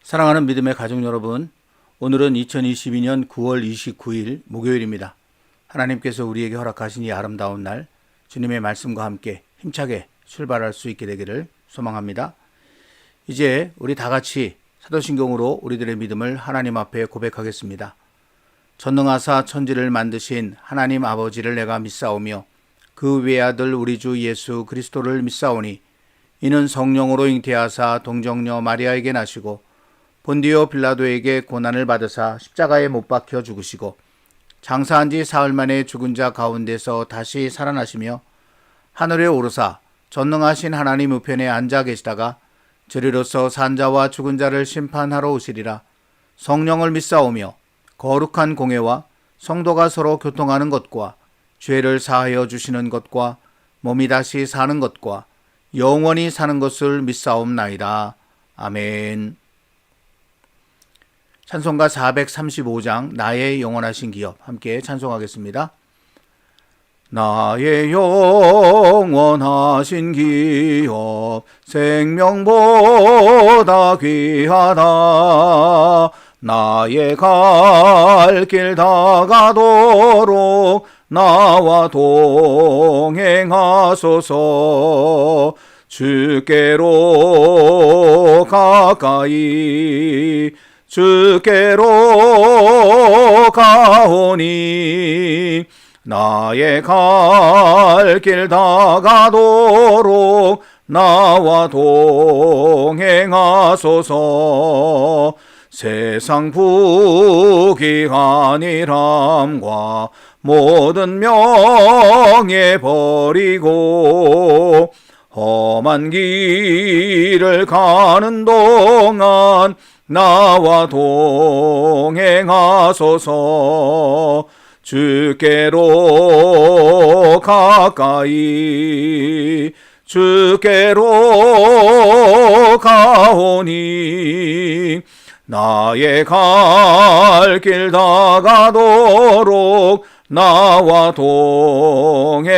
사랑하는 믿음의 가족 여러분, 오늘은 2022년 9월 29일 목요일입니다. 하나님께서 우리에게 허락하신 이 아름다운 날, 주님의 말씀과 함께 힘차게 출발할 수 있게 되기를 소망합니다. 이제 우리 다 같이 사도신경으로 우리들의 믿음을 하나님 앞에 고백하겠습니다. 전능하사 천지를 만드신 하나님 아버지를 내가 믿사오며 그 외아들 우리 주 예수 그리스도를 믿사오니 이는 성령으로 잉태하사 동정녀 마리아에게 나시고 본디오 빌라도에게 고난을 받으사 십자가에 못 박혀 죽으시고 장사한 지 사흘 만에 죽은 자 가운데서 다시 살아나시며 하늘에 오르사 전능하신 하나님 우편에 앉아 계시다가 저리로서 산자와 죽은 자를 심판하러 오시리라. 성령을 믿사오며 거룩한 공회와 성도가 서로 교통하는 것과 죄를 사하여 주시는 것과 몸이 다시 사는 것과 영원히 사는 것을 믿사옵나이다. 아멘. 찬송가 435장 나의 영원하신 기업 함께 찬송하겠습니다. 나의 영원하신 기업 생명보다 귀하다. 나의 갈 길 다가도록 나와 동행하소서. 주께로 가까이 주께로 가오니 나의 갈 길 다가도록 나와 동행하소서. 세상 부귀한이람과 모든 명예 버리고 험한 길을 가는 동안 나와 동행하소서. 주께로 가까이 주께로 가오니 나의 갈 길 다가도록 나와 동행하소서.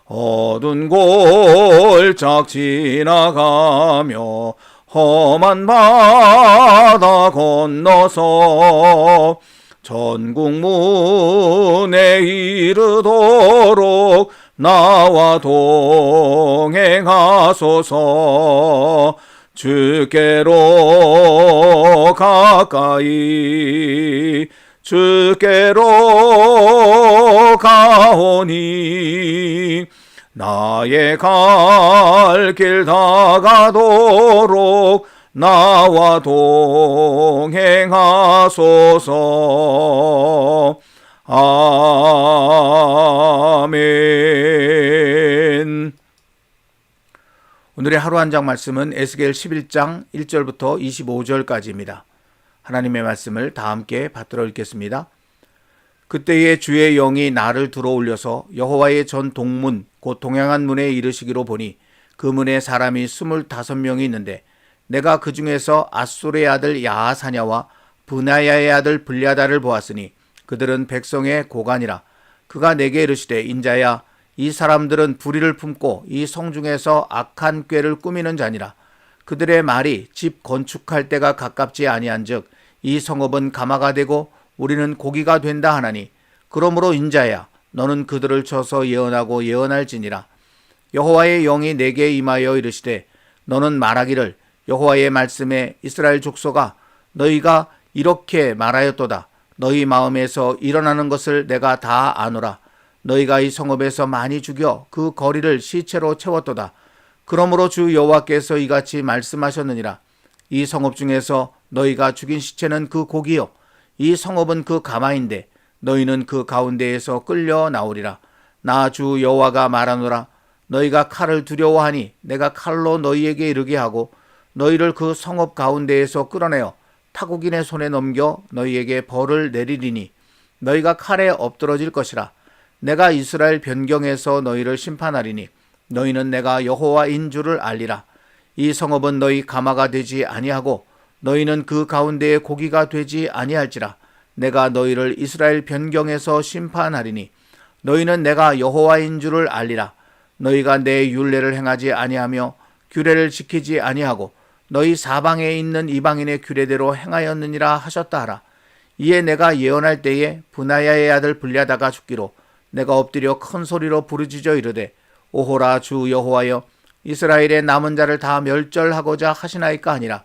어두운 골짝 지나가며 험한 바다 건너서 전국문에 이르도록 나와 동행하소서. 주께로 가까이 주께로 가오니 나의 갈 길 다가도록 나와 동행하소서. 아멘. 오늘의 하루 한 장 말씀은 에스겔 11장 1절부터 25절까지입니다. 하나님의 말씀을 다 함께 받들어 읽겠습니다. 그때에 주의 영이 나를 들어올려서 여호와의 전 동문 곧 동양한 문에 이르시기로 보니 그 문에 사람이 25명이 있는데 내가 그 중에서 아수르의 아들 야하사냐와 브나야의 아들 블랴다를 보았으니 그들은 백성의 고관이라. 그가 내게 이르시되 인자야 이 사람들은 불의를 품고 이 성중에서 악한 꾀를 꾸미는 자니라. 그들의 말이 집 건축할 때가 가깝지 아니한즉 이 성읍은 가마가 되고 우리는 고기가 된다 하나니 그러므로 인자야 너는 그들을 쳐서 예언하고 예언할지니라. 여호와의 영이 내게 임하여 이르시되 너는 말하기를 여호와의 말씀에 이스라엘 족속아 너희가 이렇게 말하였도다. 너희 마음에서 일어나는 것을 내가 다 아노라. 너희가 이 성읍에서 많이 죽여 그 거리를 시체로 채웠도다. 그러므로 주 여호와께서 이같이 말씀하셨느니라. 이 성읍 중에서 너희가 죽인 시체는 그 고기요 이 성읍은 그 가마인데 너희는 그 가운데에서 끌려 나오리라. 나 주 여호와가 말하노라. 너희가 칼을 두려워하니 내가 칼로 너희에게 이르게 하고 너희를 그 성읍 가운데에서 끌어내어 타국인의 손에 넘겨 너희에게 벌을 내리리니 너희가 칼에 엎드러질 것이라. 내가 이스라엘 변경에서 너희를 심판하리니 너희는 내가 여호와인 줄을 알리라. 이 성읍은 너희 가마가 되지 아니하고 너희는 그 가운데에 고기가 되지 아니할지라. 내가 너희를 이스라엘 변경에서 심판하리니 너희는 내가 여호와인 줄을 알리라. 너희가 내 율례를 행하지 아니하며 규례를 지키지 아니하고 너희 사방에 있는 이방인의 규례대로 행하였느니라 하셨다 하라. 이에 내가 예언할 때에 분하야의 아들 블랴다가 죽기로 내가 엎드려 큰 소리로 부르짖어 이르되 오호라 주 여호와여 이스라엘의 남은 자를 다 멸절하고자 하시나이까 하니라.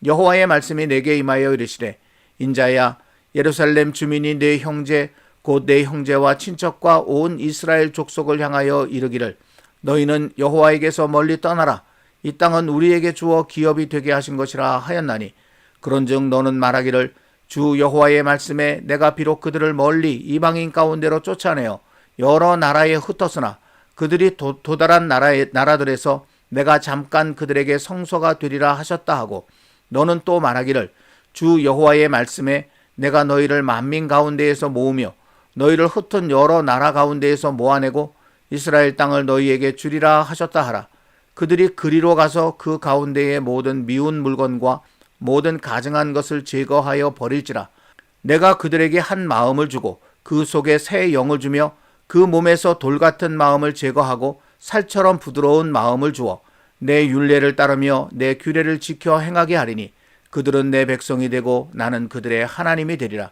여호와의 말씀이 내게 임하여 이르시되 인자야 예루살렘 주민이 내 형제 곧 내 형제와 친척과 온 이스라엘 족속을 향하여 이르기를 너희는 여호와에게서 멀리 떠나라. 이 땅은 우리에게 주어 기업이 되게 하신 것이라 하였나니 그런즉 너는 말하기를 주 여호와의 말씀에 내가 비록 그들을 멀리 이방인 가운데로 쫓아내어 여러 나라에 흩었으나 그들이 도달한 나라들에서 내가 잠깐 그들에게 성소가 되리라 하셨다 하고 너는 또 말하기를 주 여호와의 말씀에 내가 너희를 만민 가운데에서 모으며 너희를 흩은 여러 나라 가운데에서 모아내고 이스라엘 땅을 너희에게 주리라 하셨다 하라. 그들이 그리로 가서 그 가운데의 모든 미운 물건과 모든 가증한 것을 제거하여 버릴지라. 내가 그들에게 한 마음을 주고 그 속에 새 영을 주며 그 몸에서 돌 같은 마음을 제거하고 살처럼 부드러운 마음을 주어 내 율례를 따르며 내 규례를 지켜 행하게 하리니 그들은 내 백성이 되고 나는 그들의 하나님이 되리라.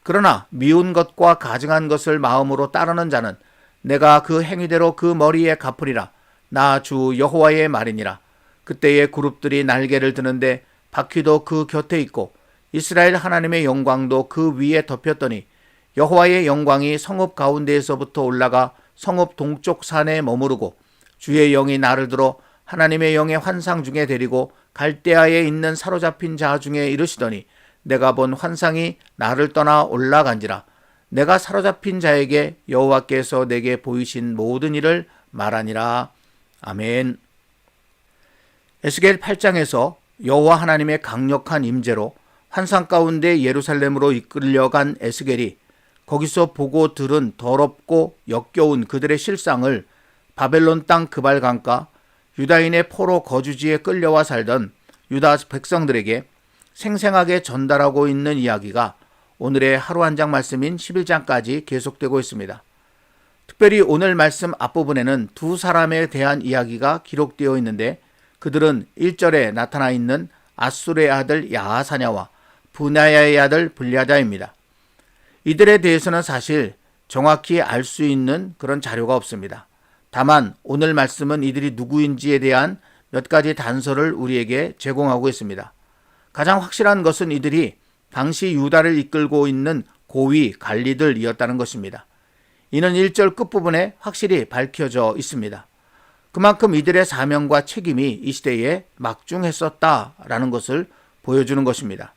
그러나 미운 것과 가증한 것을 마음으로 따르는 자는 내가 그 행위대로 그 머리에 갚으리라. 나 주 여호와의 말이니라. 그때에 그룹들이 날개를 드는데 바퀴도 그 곁에 있고 이스라엘 하나님의 영광도 그 위에 덮였더니 여호와의 영광이 성읍 가운데에서부터 올라가 성읍 동쪽 산에 머무르고 주의 영이 나를 들어 하나님의 영의 환상 중에 데리고 갈대아에 있는 사로잡힌 자 중에 이르시더니 내가 본 환상이 나를 떠나 올라간지라. 내가 사로잡힌 자에게 여호와께서 내게 보이신 모든 일을 말하니라. 아멘. 에스겔 8장에서 여호와 하나님의 강력한 임재로 환상 가운데 예루살렘으로 이끌려간 에스겔이 거기서 보고 들은 더럽고 역겨운 그들의 실상을 바벨론 땅 그발강가 유다인의 포로 거주지에 끌려와 살던 유다 백성들에게 생생하게 전달하고 있는 이야기가 오늘의 하루 한 장 말씀인 11장까지 계속되고 있습니다. 특별히 오늘 말씀 앞부분에는 두 사람에 대한 이야기가 기록되어 있는데 그들은 1절에 나타나 있는 아술의 아들 야하사냐와 분하야의 아들 블랴다입니다. 이들에 대해서는 사실 정확히 알 수 있는 그런 자료가 없습니다. 다만 오늘 말씀은 이들이 누구인지에 대한 몇 가지 단서를 우리에게 제공하고 있습니다. 가장 확실한 것은 이들이 당시 유다를 이끌고 있는 고위 관리들이었다는 것입니다. 이는 1절 끝부분에 확실히 밝혀져 있습니다. 그만큼 이들의 사명과 책임이 이 시대에 막중했었다라는 것을 보여주는 것입니다.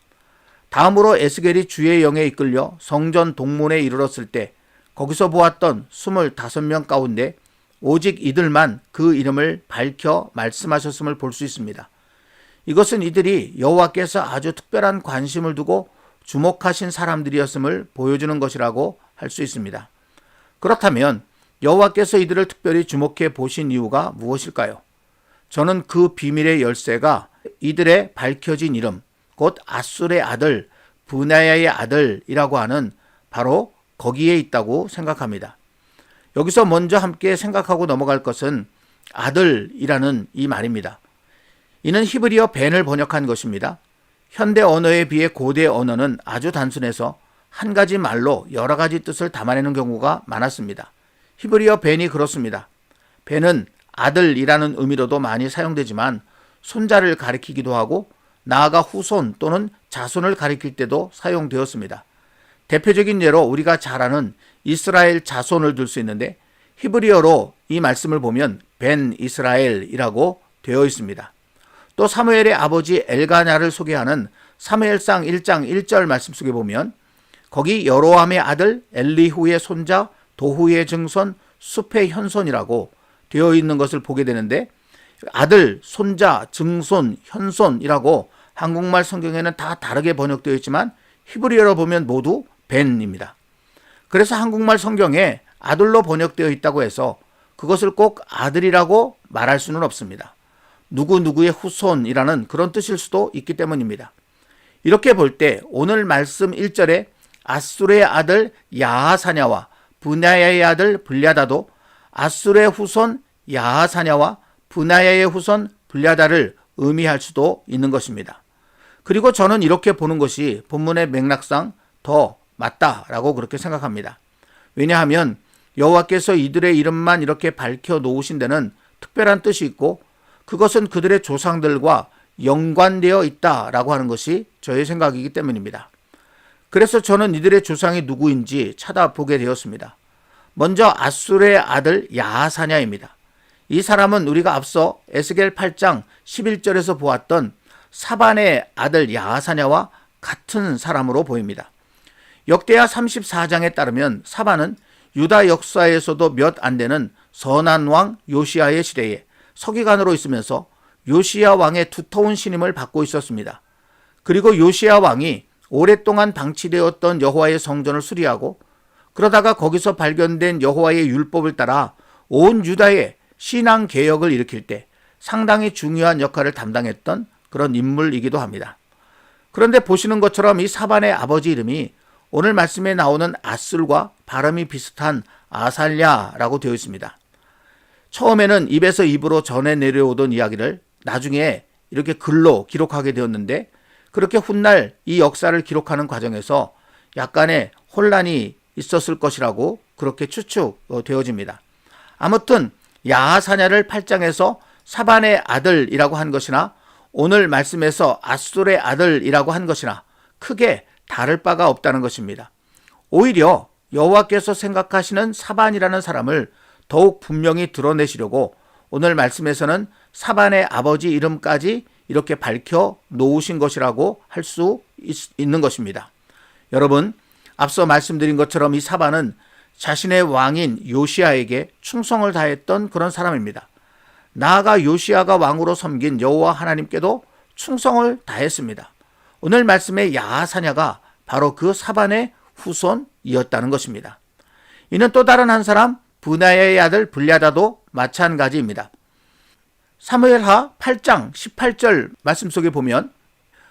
다음으로 에스겔이 주의 영에 이끌려 성전 동문에 이르렀을 때 거기서 보았던 25명 가운데 오직 이들만 그 이름을 밝혀 말씀하셨음을 볼 수 있습니다. 이것은 이들이 여호와께서 아주 특별한 관심을 두고 주목하신 사람들이었음을 보여주는 것이라고 할 수 있습니다. 그렇다면 여호와께서 이들을 특별히 주목해 보신 이유가 무엇일까요? 저는 그 비밀의 열쇠가 이들의 밝혀진 이름, 곧 아술의 아들, 분하야의 아들이라고 하는 바로 거기에 있다고 생각합니다. 여기서 먼저 함께 생각하고 넘어갈 것은 아들이라는 이 말입니다. 이는 히브리어 벤을 번역한 것입니다. 현대 언어에 비해 고대 언어는 아주 단순해서 한 가지 말로 여러 가지 뜻을 담아내는 경우가 많았습니다. 히브리어 벤이 그렇습니다. 벤은 아들이라는 의미로도 많이 사용되지만 손자를 가리키기도 하고 나아가 후손 또는 자손을 가리킬 때도 사용되었습니다. 대표적인 예로 우리가 잘 아는 이스라엘 자손을 들 수 있는데 히브리어로 이 말씀을 보면 벤 이스라엘이라고 되어 있습니다. 또 사무엘의 아버지 엘가냐를 소개하는 사무엘상 1장 1절 말씀 속에 보면 거기 여로함의 아들 엘리후의 손자 도후의 증손 숲의 현손이라고 되어 있는 것을 보게 되는데 아들, 손자, 증손, 현손이라고 한국말 성경에는 다 다르게 번역되어 있지만 히브리어로 보면 모두 벤입니다. 그래서 한국말 성경에 아들로 번역되어 있다고 해서 그것을 꼭 아들이라고 말할 수는 없습니다. 누구누구의 후손이라는 그런 뜻일 수도 있기 때문입니다. 이렇게 볼 때 오늘 말씀 1절에 아술의 아들 야하사냐와 분하야의 아들 블랴다도 아술의 후손 야하사냐와 분하야의 후손 블랴다를 의미할 수도 있는 것입니다. 그리고 저는 이렇게 보는 것이 본문의 맥락상 더 맞다라고 그렇게 생각합니다. 왜냐하면 여호와께서 이들의 이름만 이렇게 밝혀 놓으신 데는 특별한 뜻이 있고 그것은 그들의 조상들과 연관되어 있다라고 하는 것이 저의 생각이기 때문입니다. 그래서 저는 이들의 조상이 누구인지 찾아보게 되었습니다. 먼저 아술의 아들 야하사냐입니다. 이 사람은 우리가 앞서 에스겔 8장 11절에서 보았던 사반의 아들 야하사냐와 같은 사람으로 보입니다. 역대하 34장에 따르면 사반은 유다 역사에서도 몇 안 되는 선한 왕 요시야의 시대에 서기관으로 있으면서 요시야 왕의 두터운 신임을 받고 있었습니다. 그리고 요시야 왕이 오랫동안 방치되었던 여호와의 성전을 수리하고 그러다가 거기서 발견된 여호와의 율법을 따라 온 유다에 신앙 개혁을 일으킬 때 상당히 중요한 역할을 담당했던 그런 인물이기도 합니다. 그런데 보시는 것처럼 이 사반의 아버지 이름이 오늘 말씀에 나오는 아술과 발음이 비슷한 아살랴라고 되어 있습니다. 처음에는 입에서 입으로 전해 내려오던 이야기를 나중에 이렇게 글로 기록하게 되었는데 그렇게 훗날 이 역사를 기록하는 과정에서 약간의 혼란이 있었을 것이라고 그렇게 추측되어집니다. 아무튼 야하사냐를 8장에서 사반의 아들이라고 한 것이나 오늘 말씀에서 아술의 아들이라고 한 것이나 크게 다를 바가 없다는 것입니다. 오히려 여호와께서 생각하시는 사반이라는 사람을 더욱 분명히 드러내시려고 오늘 말씀에서는 사반의 아버지 이름까지 이렇게 밝혀 놓으신 것이라고 할 수 있는 것입니다. 여러분, 앞서 말씀드린 것처럼 이 사반은 자신의 왕인 요시야에게 충성을 다했던 그런 사람입니다. 나아가 요시야가 왕으로 섬긴 여호와 하나님께도 충성을 다했습니다. 오늘 말씀의 야하사냐가 바로 그 사반의 후손이었다는 것입니다. 이는 또 다른 한 사람 브나야의 아들 블랴다도 마찬가지입니다. 사무엘하 8장 18절 말씀 속에 보면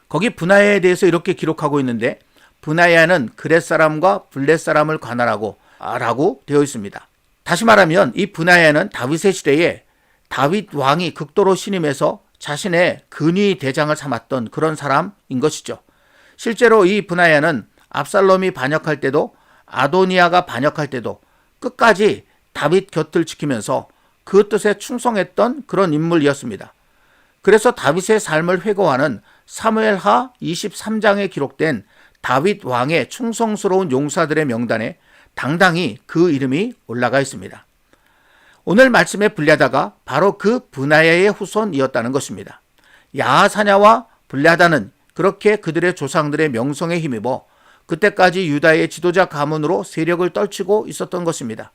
거기 브나야에 대해서 이렇게 기록하고 있는데 브나야는 그렛 사람과 블렛 사람을 관할하고 라고 되어 있습니다. 다시 말하면 이 브나야는 다윗의 시대에 다윗 왕이 극도로 신임해서 자신의 근위 대장을 삼았던 그런 사람인 것이죠. 실제로 이 브나야는 압살롬이 반역할 때도 아도니아가 반역할 때도 끝까지 다윗 곁을 지키면서 그 뜻에 충성했던 그런 인물이었습니다. 그래서 다윗의 삶을 회고하는 사무엘하 23장에 기록된 다윗 왕의 충성스러운 용사들의 명단에 당당히 그 이름이 올라가 있습니다. 오늘 말씀의 블랴다가 바로 그 브나야의 후손이었다는 것입니다. 야하사냐와 블랴다는 그렇게 그들의 조상들의 명성에 힘입어 그때까지 유다의 지도자 가문으로 세력을 떨치고 있었던 것입니다.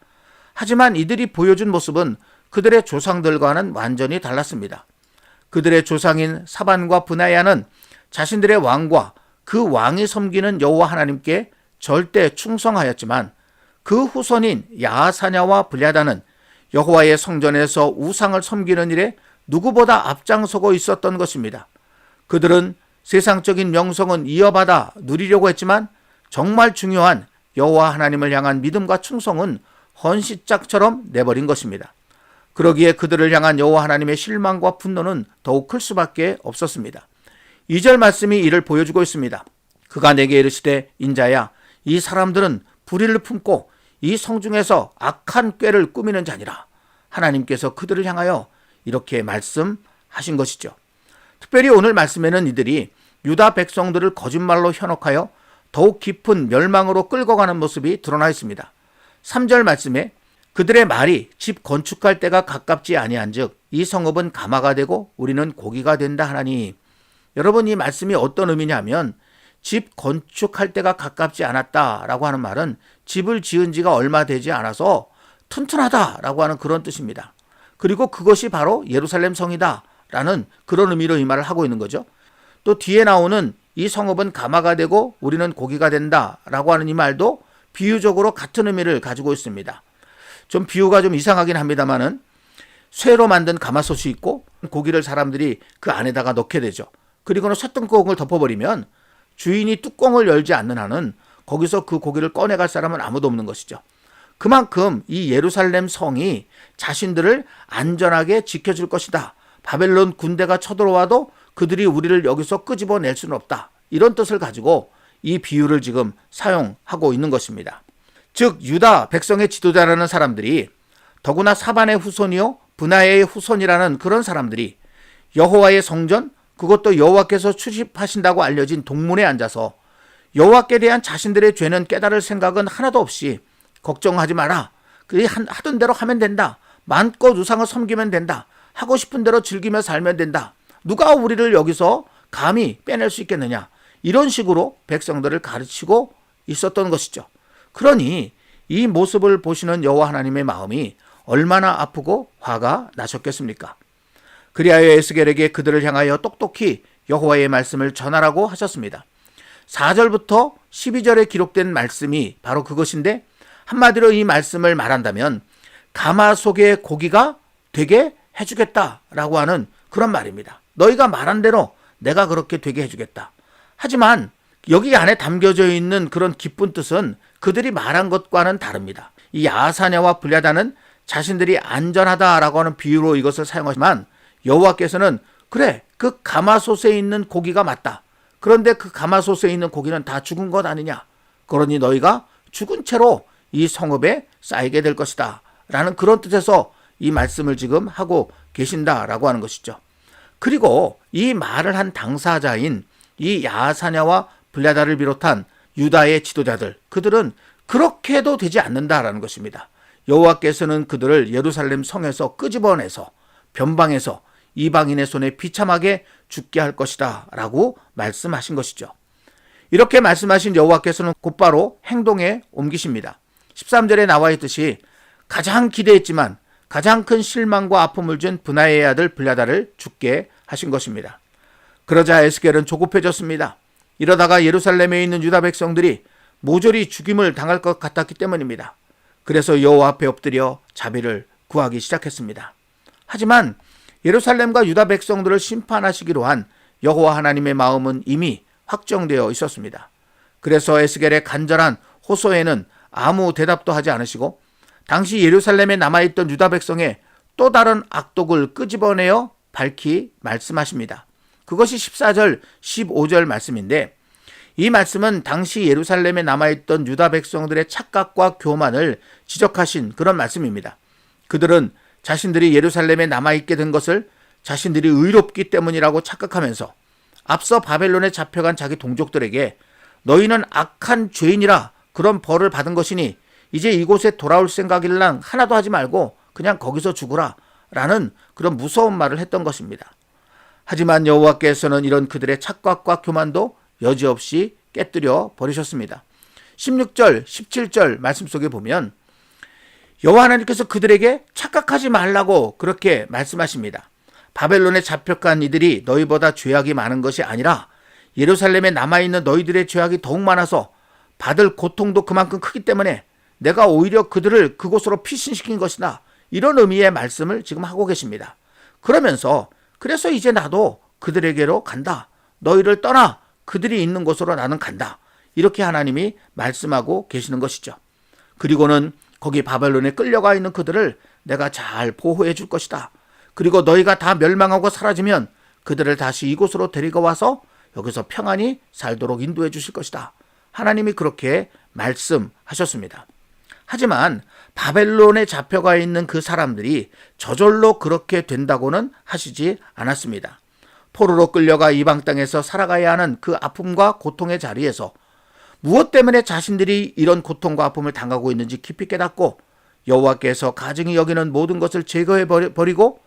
하지만 이들이 보여준 모습은 그들의 조상들과는 완전히 달랐습니다. 그들의 조상인 사반과 브나야는 자신들의 왕과 그 왕이 섬기는 여호와 하나님께 절대 충성하였지만 그 후손인 야하사냐와 블랴다는 여호와의 성전에서 우상을 섬기는 일에 누구보다 앞장서고 있었던 것입니다. 그들은 세상적인 명성은 이어받아 누리려고 했지만 정말 중요한 여호와 하나님을 향한 믿음과 충성은 헌시짝처럼 내버린 것입니다. 그러기에 그들을 향한 여호와 하나님의 실망과 분노는 더욱 클 수밖에 없었습니다. 2절 말씀이 이를 보여주고 있습니다. 그가 내게 이르시되 인자야 이 사람들은 불의를 품고 이 성중에서 악한 꾀를 꾸미는 자니라. 하나님께서 그들을 향하여 이렇게 말씀하신 것이죠. 특별히 오늘 말씀에는 이들이 유다 백성들을 거짓말로 현혹하여 더욱 깊은 멸망으로 끌고 가는 모습이 드러나 있습니다. 3절 말씀에 그들의 말이 집 건축할 때가 가깝지 아니한즉 이 성읍은 가마가 되고 우리는 고기가 된다 하나니. 여러분, 이 말씀이 어떤 의미냐면 집 건축할 때가 가깝지 않았다라고 하는 말은 집을 지은 지가 얼마 되지 않아서 튼튼하다라고 하는 그런 뜻입니다. 그리고 그것이 바로 예루살렘 성이다라는 그런 의미로 이 말을 하고 있는 거죠. 또 뒤에 나오는 이 성읍은 가마가 되고 우리는 고기가 된다라고 하는 이 말도 비유적으로 같은 의미를 가지고 있습니다. 좀 비유가 좀 이상하긴 합니다만은 쇠로 만든 가마솥이 있고 고기를 사람들이 그 안에다가 넣게 되죠. 그리고는 쇠뚜껑을 덮어버리면 주인이 뚜껑을 열지 않는 한은 거기서 그 고기를 꺼내갈 사람은 아무도 없는 것이죠. 그만큼 이 예루살렘 성이 자신들을 안전하게 지켜줄 것이다. 바벨론 군대가 쳐들어와도 그들이 우리를 여기서 끄집어낼 수는 없다. 이런 뜻을 가지고 이 비유를 지금 사용하고 있는 것입니다. 즉 유다 백성의 지도자라는 사람들이 더구나 사반의 후손이요 브나야의 후손이라는 그런 사람들이 여호와의 성전, 그것도 여호와께서 출입하신다고 알려진 동문에 앉아서 여호와께 대한 자신들의 죄는 깨달을 생각은 하나도 없이 걱정하지 마라. 하던 대로 하면 된다. 마음껏 우상을 섬기면 된다. 하고 싶은 대로 즐기며 살면 된다. 누가 우리를 여기서 감히 빼낼 수 있겠느냐. 이런 식으로 백성들을 가르치고 있었던 것이죠. 그러니 이 모습을 보시는 여호와 하나님의 마음이 얼마나 아프고 화가 나셨겠습니까? 그리하여 에스겔에게 그들을 향하여 똑똑히 여호와의 말씀을 전하라고 하셨습니다. 4절부터 12절에 기록된 말씀이 바로 그것인데 한마디로 이 말씀을 말한다면 가마속의 고기가 되게 해주겠다라고 하는 그런 말입니다. 너희가 말한 대로 내가 그렇게 되게 해주겠다. 하지만 여기 안에 담겨져 있는 그런 기쁜 뜻은 그들이 말한 것과는 다릅니다. 이 야사냐와 블야다는 자신들이 안전하다라고 하는 비유로 이것을 사용하지만 여호와께서는 그래 그 가마솥에 있는 고기가 맞다. 그런데 그 가마솥에 있는 고기는 다 죽은 것 아니냐. 그러니 너희가 죽은 채로 이 성읍에 쌓이게 될 것이다. 라는 그런 뜻에서 이 말씀을 지금 하고 계신다라고 하는 것이죠. 그리고 이 말을 한 당사자인 이 야사냐와 블야다를 비롯한 유다의 지도자들, 그들은 그렇게도 되지 않는다라는 것입니다. 여호와께서는 그들을 예루살렘 성에서 끄집어내서 변방에서 이방인의 손에 비참하게 죽게 할 것이다 라고 말씀하신 것이죠. 이렇게 말씀하신 여호와께서는 곧바로 행동에 옮기십니다. 13절에 나와 있듯이 가장 기대했지만 가장 큰 실망과 아픔을 준 브나야의 아들 블야다를 죽게 하신 것입니다. 그러자 에스겔은 조급해졌습니다. 이러다가 예루살렘에 있는 유다 백성들이 모조리 죽임을 당할 것 같았기 때문입니다. 그래서 여호와 앞에 엎드려 자비를 구하기 시작했습니다. 하지만 예루살렘과 유다 백성들을 심판하시기로 한 여호와 하나님의 마음은 이미 확정되어 있었습니다. 그래서 에스겔의 간절한 호소에는 아무 대답도 하지 않으시고 당시 예루살렘에 남아있던 유다 백성의 또 다른 악독을 끄집어내어 밝히 말씀하십니다. 그것이 14절, 15절 말씀인데 이 말씀은 당시 예루살렘에 남아있던 유다 백성들의 착각과 교만을 지적하신 그런 말씀입니다. 그들은 자신들이 예루살렘에 남아있게 된 것을 자신들이 의롭기 때문이라고 착각하면서 앞서 바벨론에 잡혀간 자기 동족들에게 너희는 악한 죄인이라 그런 벌을 받은 것이니 이제 이곳에 돌아올 생각일랑 하나도 하지 말고 그냥 거기서 죽으라 라는 그런 무서운 말을 했던 것입니다. 하지만 여호와께서는 이런 그들의 착각과 교만도 여지없이 깨뜨려 버리셨습니다. 16절, 17절 말씀 속에 보면 여호와 하나님께서 그들에게 착각하지 말라고 그렇게 말씀하십니다. 바벨론에 잡혀간 이들이 너희보다 죄악이 많은 것이 아니라 예루살렘에 남아있는 너희들의 죄악이 더욱 많아서 받을 고통도 그만큼 크기 때문에 내가 오히려 그들을 그곳으로 피신시킨 것이다. 이런 의미의 말씀을 지금 하고 계십니다. 그러면서 그래서 이제 나도 그들에게로 간다. 너희를 떠나 그들이 있는 곳으로 나는 간다. 이렇게 하나님이 말씀하고 계시는 것이죠. 그리고는 거기 바벨론에 끌려가 있는 그들을 내가 잘 보호해 줄 것이다. 그리고 너희가 다 멸망하고 사라지면 그들을 다시 이곳으로 데리고 와서 여기서 평안히 살도록 인도해 주실 것이다. 하나님이 그렇게 말씀하셨습니다. 하지만 바벨론에 잡혀가 있는 그 사람들이 저절로 그렇게 된다고는 하시지 않았습니다. 포로로 끌려가 이방 땅에서 살아가야 하는 그 아픔과 고통의 자리에서 무엇 때문에 자신들이 이런 고통과 아픔을 당하고 있는지 깊이 깨닫고 여호와께서 가증히 여기는 모든 것을 제거해 버리고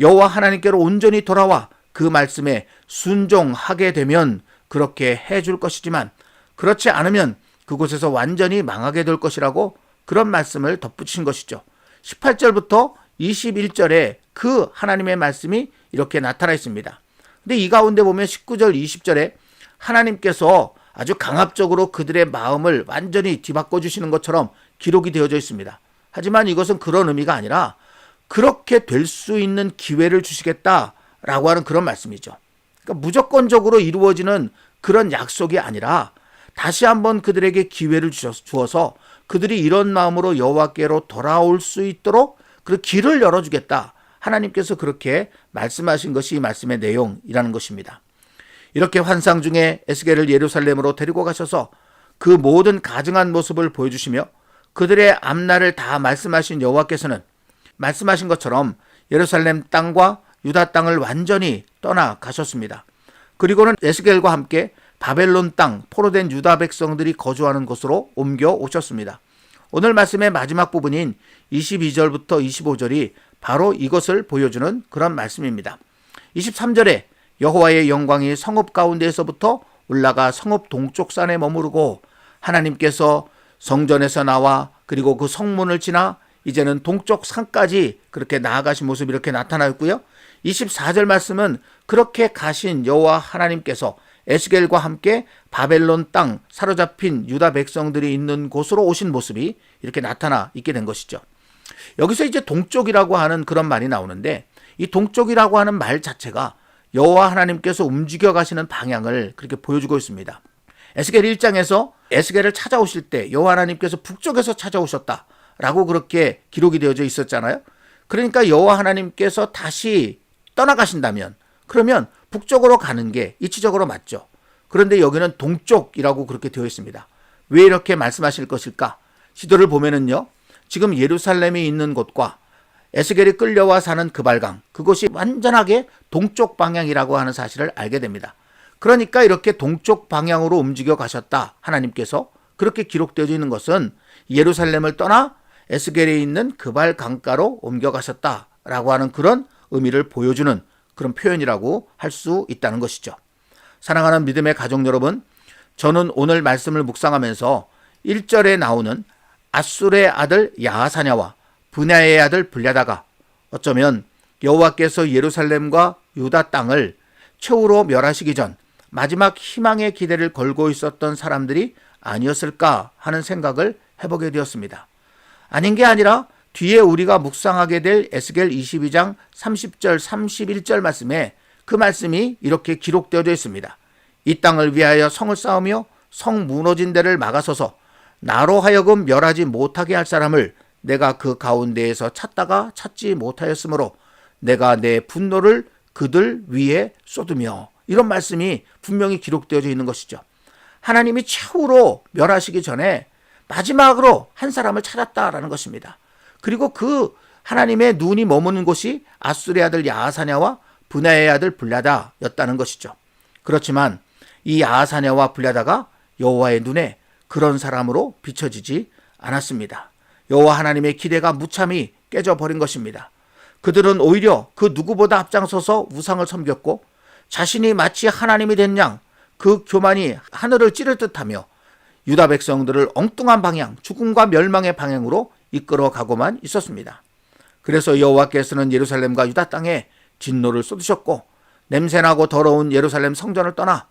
여호와 하나님께로 온전히 돌아와 그 말씀에 순종하게 되면 그렇게 해줄 것이지만 그렇지 않으면 그곳에서 완전히 망하게 될 것이라고 그런 말씀을 덧붙인 것이죠. 18절부터 21절에 그 하나님의 말씀이 이렇게 나타나 있습니다. 근데 이 가운데 보면 19절, 20절에 하나님께서 아주 강압적으로 그들의 마음을 완전히 뒤바꿔 주시는 것처럼 기록이 되어져 있습니다. 하지만 이것은 그런 의미가 아니라 그렇게 될 수 있는 기회를 주시겠다라고 하는 그런 말씀이죠. 그러니까 무조건적으로 이루어지는 그런 약속이 아니라 다시 한번 그들에게 기회를 주어서 그들이 이런 마음으로 여호와께로 돌아올 수 있도록 그 길을 열어주겠다 하나님께서 그렇게 말씀하신 것이 이 말씀의 내용이라는 것입니다. 이렇게 환상 중에 에스겔을 예루살렘으로 데리고 가셔서 그 모든 가증한 모습을 보여주시며 그들의 앞날을 다 말씀하신 여호와께서는 말씀하신 것처럼 예루살렘 땅과 유다 땅을 완전히 떠나가셨습니다. 그리고는 에스겔과 함께 바벨론 땅, 포로된 유다 백성들이 거주하는 곳으로 옮겨 오셨습니다. 오늘 말씀의 마지막 부분인 22절부터 25절이 바로 이것을 보여주는 그런 말씀입니다. 23절에 여호와의 영광이 성읍 가운데에서부터 올라가 성읍 동쪽 산에 머무르고 하나님께서 성전에서 나와 그리고 그 성문을 지나 이제는 동쪽 산까지 그렇게 나아가신 모습이 이렇게 나타나였고요. 24절 말씀은 그렇게 가신 여호와 하나님께서 에스겔과 함께 바벨론 땅 사로잡힌 유다 백성들이 있는 곳으로 오신 모습이 이렇게 나타나 있게 된 것이죠. 여기서 이제 동쪽이라고 하는 그런 말이 나오는데 이 동쪽이라고 하는 말 자체가 여호와 하나님께서 움직여 가시는 방향을 그렇게 보여주고 있습니다. 에스겔 1장에서 에스겔을 찾아오실 때 여호와 하나님께서 북쪽에서 찾아오셨다라고 그렇게 기록이 되어져 있었잖아요. 그러니까 여호와 하나님께서 다시 떠나가신다면 그러면 북쪽으로 가는 게 이치적으로 맞죠. 그런데 여기는 동쪽이라고 그렇게 되어 있습니다. 왜 이렇게 말씀하실 것일까? 시도를 보면은요. 지금 예루살렘이 있는 곳과 에스겔이 끌려와 사는 그발강, 그곳이 완전하게 동쪽 방향이라고 하는 사실을 알게 됩니다. 그러니까 이렇게 동쪽 방향으로 움직여 가셨다. 하나님께서 그렇게 기록되어 있는 것은 예루살렘을 떠나 에스겔에 있는 그발 강가로 옮겨 가셨다라고 하는 그런 의미를 보여주는 그런 표현이라고 할 수 있다는 것이죠. 사랑하는 믿음의 가족 여러분, 저는 오늘 말씀을 묵상하면서 1절에 나오는 아술의 아들 야하사냐와 브냐의 아들 블랴다가 어쩌면 여호와께서 예루살렘과 유다 땅을 최후로 멸하시기 전 마지막 희망의 기대를 걸고 있었던 사람들이 아니었을까 하는 생각을 해보게 되었습니다. 아닌 게 아니라 뒤에 우리가 묵상하게 될 에스겔 22장 30절 31절 말씀에 그 말씀이 이렇게 기록되어 있습니다. 이 땅을 위하여 성을 쌓으며 성 무너진 데를 막아서서 나로 하여금 멸하지 못하게 할 사람을 내가 그 가운데에서 찾다가 찾지 못하였으므로 내가 내 분노를 그들 위에 쏟으며, 이런 말씀이 분명히 기록되어져 있는 것이죠. 하나님이 최후로 멸하시기 전에 마지막으로 한 사람을 찾았다라는 것입니다. 그리고 그 하나님의 눈이 머무는 곳이 아술의 아들 야하사냐와 브냐의 아들 블랴다였다는 것이죠. 그렇지만 이 야하사냐와 블랴다가 여호와의 눈에 그런 사람으로 비춰지지 않았습니다. 여호와 하나님의 기대가 무참히 깨져버린 것입니다. 그들은 오히려 그 누구보다 앞장서서 우상을 섬겼고 자신이 마치 하나님이 된 양 그 교만이 하늘을 찌를 듯하며 유다 백성들을 엉뚱한 방향, 죽음과 멸망의 방향으로 이끌어 가고만 있었습니다. 그래서 여호와께서는 예루살렘과 유다 땅에 진노를 쏟으셨고 냄새나고 더러운 예루살렘 성전을 떠나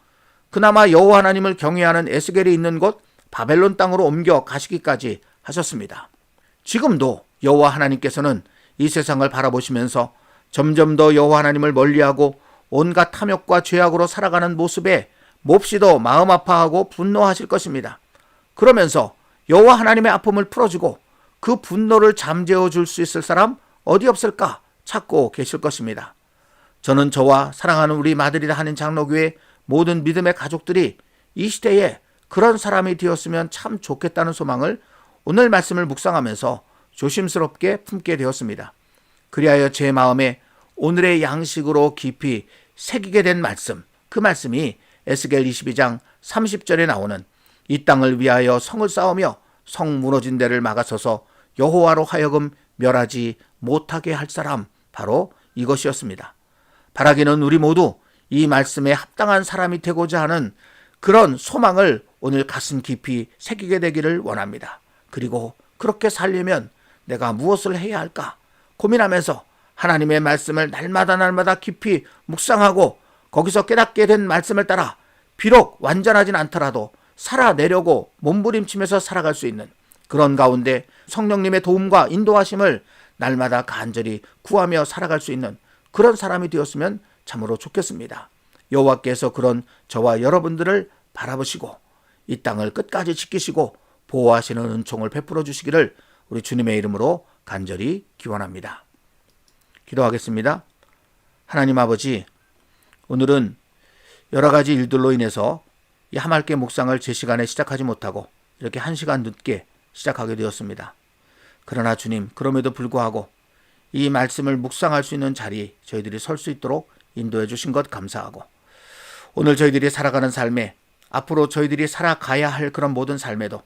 그나마 여호와 하나님을 경외하는 에스겔이 있는 곳 바벨론 땅으로 옮겨 가시기까지 하셨습니다. 지금도 여호와 하나님께서는 이 세상을 바라보시면서 점점 더 여호와 하나님을 멀리하고 온갖 탐욕과 죄악으로 살아가는 모습에 몹시도 마음 아파하고 분노하실 것입니다. 그러면서 여호와 하나님의 아픔을 풀어주고 그 분노를 잠재워 줄 수 있을 사람 어디 없을까 찾고 계실 것입니다. 저는 저와 사랑하는 우리 마드리드 한인 장로교회 모든 믿음의 가족들이 이 시대에 그런 사람이 되었으면 참 좋겠다는 소망을 오늘 말씀을 묵상하면서 조심스럽게 품게 되었습니다. 그리하여 제 마음에 오늘의 양식으로 깊이 새기게 된 말씀, 그 말씀이 에스겔 22장 30절에 나오는 이 땅을 위하여 성을 쌓으며 성 무너진 데를 막아서서 여호와로 하여금 멸하지 못하게 할 사람, 바로 이것이었습니다. 바라기는 우리 모두 이 말씀에 합당한 사람이 되고자 하는 그런 소망을 오늘 가슴 깊이 새기게 되기를 원합니다. 그리고 그렇게 살려면 내가 무엇을 해야 할까 고민하면서 하나님의 말씀을 날마다 깊이 묵상하고 거기서 깨닫게 된 말씀을 따라 비록 완전하진 않더라도 살아내려고 몸부림치면서 살아갈 수 있는 그런 가운데 성령님의 도움과 인도하심을 날마다 간절히 구하며 살아갈 수 있는 그런 사람이 되었으면 참으로 좋겠습니다. 여호와께서 그런 저와 여러분들을 바라보시고 이 땅을 끝까지 지키시고 보호하시는 은총을 베풀어 주시기를 우리 주님의 이름으로 간절히 기원합니다. 기도하겠습니다. 하나님 아버지, 오늘은 여러 가지 일들로 인해서 이 하말께 묵상을 제 시간에 시작하지 못하고 이렇게 1시간 늦게 시작하게 되었습니다. 그러나 주님, 그럼에도 불구하고 이 말씀을 묵상할 수 있는 자리에 저희들이 설 수 있도록 인도해 주신 것 감사하고, 오늘 저희들이 살아가는 삶에, 앞으로 저희들이 살아가야 할 그런 모든 삶에도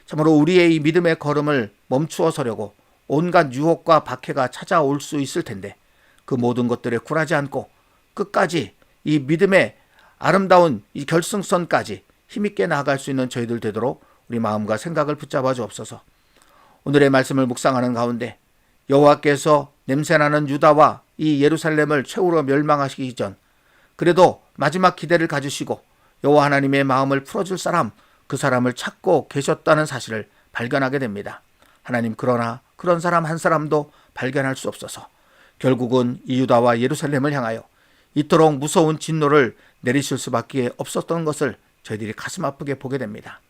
참으로 우리의 이 믿음의 걸음을 멈추어 서려고 온갖 유혹과 박해가 찾아올 수 있을 텐데, 그 모든 것들에 굴하지 않고 끝까지 이 믿음의 아름다운 이 결승선까지 힘있게 나아갈 수 있는 저희들 되도록 우리 마음과 생각을 붙잡아 주옵소서. 오늘의 말씀을 묵상하는 가운데 여호와께서 냄새나는 유다와 이 예루살렘을 최후로 멸망하시기 전 그래도 마지막 기대를 가지시고 여호와 하나님의 마음을 풀어줄 사람, 그 사람을 찾고 계셨다는 사실을 발견하게 됩니다. 하나님, 그러나 그런 사람 한 사람도 발견할 수 없어서 결국은 이 유다와 예루살렘을 향하여 이토록 무서운 진노를 내리실 수밖에 없었던 것을 저희들이 가슴 아프게 보게 됩니다.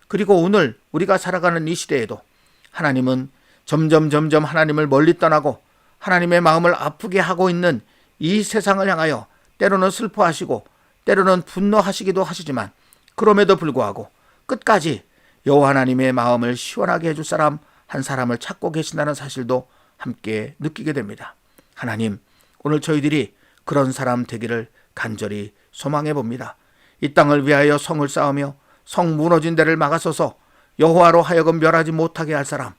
그리고 오늘 우리가 살아가는 이 시대에도 하나님은 점점 하나님을 멀리 떠나고 하나님의 마음을 아프게 하고 있는 이 세상을 향하여 때로는 슬퍼하시고 때로는 분노하시기도 하시지만, 그럼에도 불구하고 끝까지 여호와 하나님의 마음을 시원하게 해줄 사람 한 사람을 찾고 계신다는 사실도 함께 느끼게 됩니다. 하나님, 오늘 저희들이 그런 사람 되기를 간절히 소망해 봅니다. 이 땅을 위하여 성을 쌓으며 성 무너진 데를 막아서서 여호와로 하여금 멸하지 못하게 할 사람,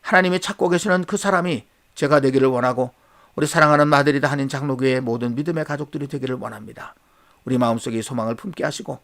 하나님이 찾고 계시는 그 사람이 제가 되기를 원하고, 우리 사랑하는 마드리드 한인 장로교회의 모든 믿음의 가족들이 되기를 원합니다. 우리 마음속에 소망을 품게 하시고,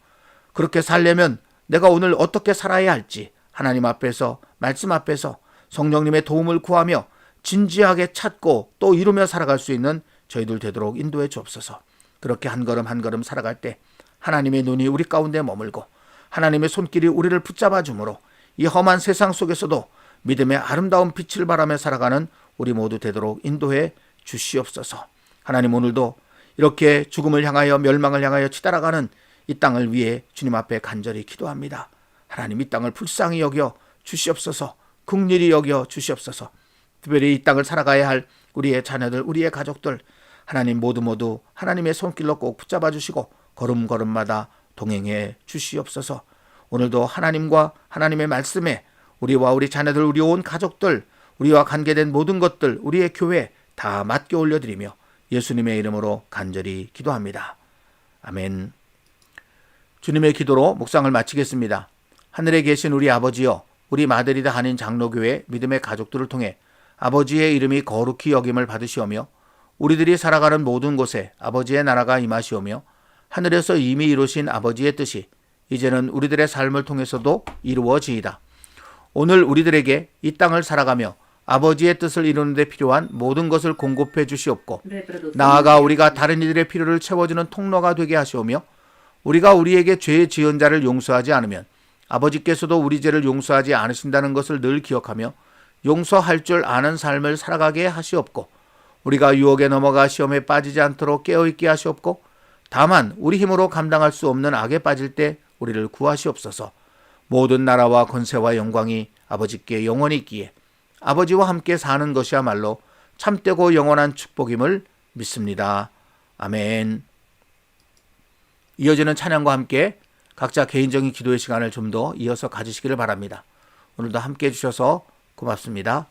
그렇게 살려면 내가 오늘 어떻게 살아야 할지 하나님 앞에서, 말씀 앞에서 성령님의 도움을 구하며 진지하게 찾고 또 이루며 살아갈 수 있는 저희들 되도록 인도해 주옵소서. 그렇게 한 걸음 한 걸음 살아갈 때 하나님의 눈이 우리 가운데 머물고 하나님의 손길이 우리를 붙잡아 주므로 이 험한 세상 속에서도 믿음의 아름다운 빛을 바라며 살아가는 우리 모두 되도록 인도해 주시옵소서. 하나님, 오늘도 이렇게 죽음을 향하여 멸망을 향하여 치달아가는 이 땅을 위해 주님 앞에 간절히 기도합니다. 하나님, 이 땅을 불쌍히 여겨 주시옵소서. 긍휼히 여겨 주시옵소서. 특별히 이 땅을 살아가야 할 우리의 자녀들, 우리의 가족들, 하나님 모두 하나님의 손길로 꼭 붙잡아 주시고 걸음걸음마다 동행해 주시옵소서. 오늘도 하나님과 하나님의 말씀에 우리와 우리 자녀들, 우리 온 가족들, 우리와 관계된 모든 것들, 우리의 교회 다 맡겨 올려드리며 예수님의 이름으로 간절히 기도합니다. 아멘. 주님의 기도로 묵상을 마치겠습니다. 하늘에 계신 우리 아버지여, 우리 마드리드 한인 장로교회 믿음의 가족들을 통해 아버지의 이름이 거룩히 여김을 받으시오며 우리들이 살아가는 모든 곳에 아버지의 나라가 임하시오며 하늘에서 이미 이루신 아버지의 뜻이 이제는 우리들의 삶을 통해서도 이루어지이다. 오늘 우리들에게 이 땅을 살아가며 아버지의 뜻을 이루는 데 필요한 모든 것을 공급해 주시옵고, 나아가 우리가 다른 이들의 필요를 채워주는 통로가 되게 하시오며, 우리가 우리에게 죄 지은 자를 용서하지 않으면 아버지께서도 우리 죄를 용서하지 않으신다는 것을 늘 기억하며 용서할 줄 아는 삶을 살아가게 하시옵고, 우리가 유혹에 넘어가 시험에 빠지지 않도록 깨어있게 하시옵고, 다만 우리 힘으로 감당할 수 없는 악에 빠질 때 우리를 구하시옵소서. 모든 나라와 권세와 영광이 아버지께 영원히 있기에 아버지와 함께 사는 것이야말로 참되고 영원한 축복임을 믿습니다. 아멘. 이어지는 찬양과 함께 각자 개인적인 기도의 시간을 좀 더 이어서 가지시기를 바랍니다. 오늘도 함께 해주셔서 고맙습니다.